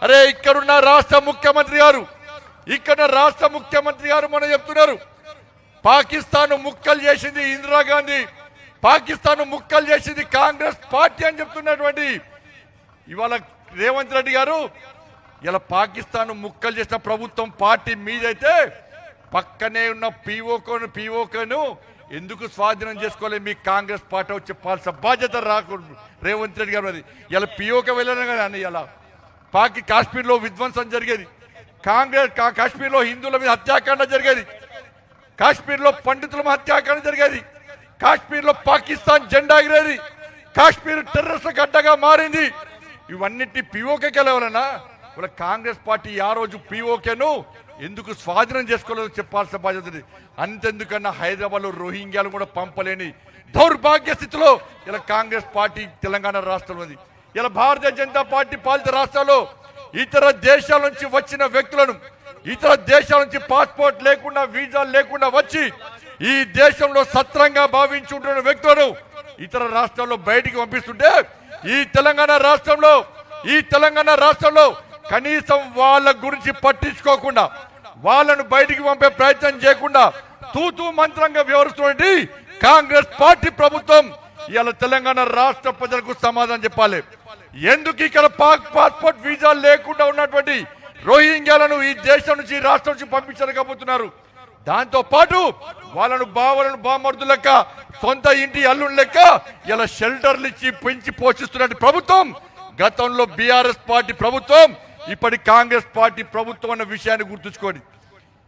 అరే ఇక్కడున్న రాష్ట్ర ముఖ్యమంత్రి గారు మనం చెప్తున్నారు పాకిస్తాన్ ముక్కలు చేసింది ఇందిరాగాంధీ, పాకిస్తాన్ ముక్కలు చేసింది కాంగ్రెస్ పార్టీ అని చెప్తున్నటువంటి ఇవాళ రేవంత్ రెడ్డి గారు ఇలా పాకిస్తాన్ ముక్కలు చేసిన ప్రభుత్వం పార్టీ మీదైతే పక్కనే ఉన్న పీఓకేను ఎందుకు స్వాధీనం చేసుకోలేదు మీ కాంగ్రెస్ పార్టీ చెప్పాల్సిన బాధ్యత రాకూడదు రేవంత్ రెడ్డి గారు. ఇలా పీఓకే వెళ్ళాను కానీ ఇలా కాశ్మీర్లో విధ్వంసం జరిగేది, కాశ్మీర్లో హిందువుల మీద హత్యాకాండ జరిగేది, కాశ్మీర్లో పండితుల హత్యాకాండ జరిగేది, కాశ్మీర్లో పాకిస్తాన్ జెండా ఎగిరేది, కాశ్మీర్ టెర్రరిస్ట్ గడ్డగా మారింది. ఇవన్నిటి పీఓకే వెళ్ళవలనా వాళ్ళ కాంగ్రెస్ పార్టీ ఆ రోజు పీఓకేను ఎందుకు స్వాధీనం చేసుకోలేదో చెప్పాల్సిన బాధ్యత. అంతెందుకన్నా హైదరాబాద్లో రోహింగ్యాలు కూడా పంపలేని దౌర్భాగ్య స్థితిలో ఇలా కాంగ్రెస్ పార్టీ తెలంగాణ రాష్ట్రంలో ఉంది. ఇలా భారతీయ జనతా పార్టీ పాలిత రాష్ట్రాల్లో ఇతర దేశాల నుంచి వచ్చిన వ్యక్తులను, ఇతర దేశాల నుంచి పాస్పోర్ట్ లేకుండా వీసాలు లేకుండా వచ్చి ఈ దేశంలో సత్రంగా భావించుంటున్న వ్యక్తులను ఇతర రాష్ట్రాల్లో బయటికి పంపిస్తుంటే ఈ తెలంగాణ రాష్ట్రంలో కనీసం వాళ్ళ గురించి పట్టించుకోకుండా వాళ్ళను బయటికి పంపే ప్రయత్నం చేయకుండా తూతూ మంత్రంగా వ్యవహరిస్తున్నటువంటి కాంగ్రెస్ పార్టీ ప్రభుత్వం ఇవాళ తెలంగాణ రాష్ట్ర ప్రజలకు సమాధానం చెప్పాలి. ఎందుకు ఇక్కడ పాస్పోర్ట్ వీసాలు లేకుండా ఉన్నటువంటి రోహింగ్యాలను ఈ దేశం నుంచి రాష్ట్రం నుంచి పంపించలేకపోతున్నారు? దాంతో పాటు వాళ్ళను బామర్దు లెక్క, సొంత ఇంటి అల్లుని లెక్క ఇలా షెల్టర్లు ఇచ్చి పెంచి పోషిస్తున్న ప్రభుత్వం గతంలో బీఆర్ఎస్ పార్టీ ప్రభుత్వం, ఇప్పటి కాంగ్రెస్ పార్టీ ప్రభుత్వం అన్న విషయాన్ని గుర్తుంచుకోండి.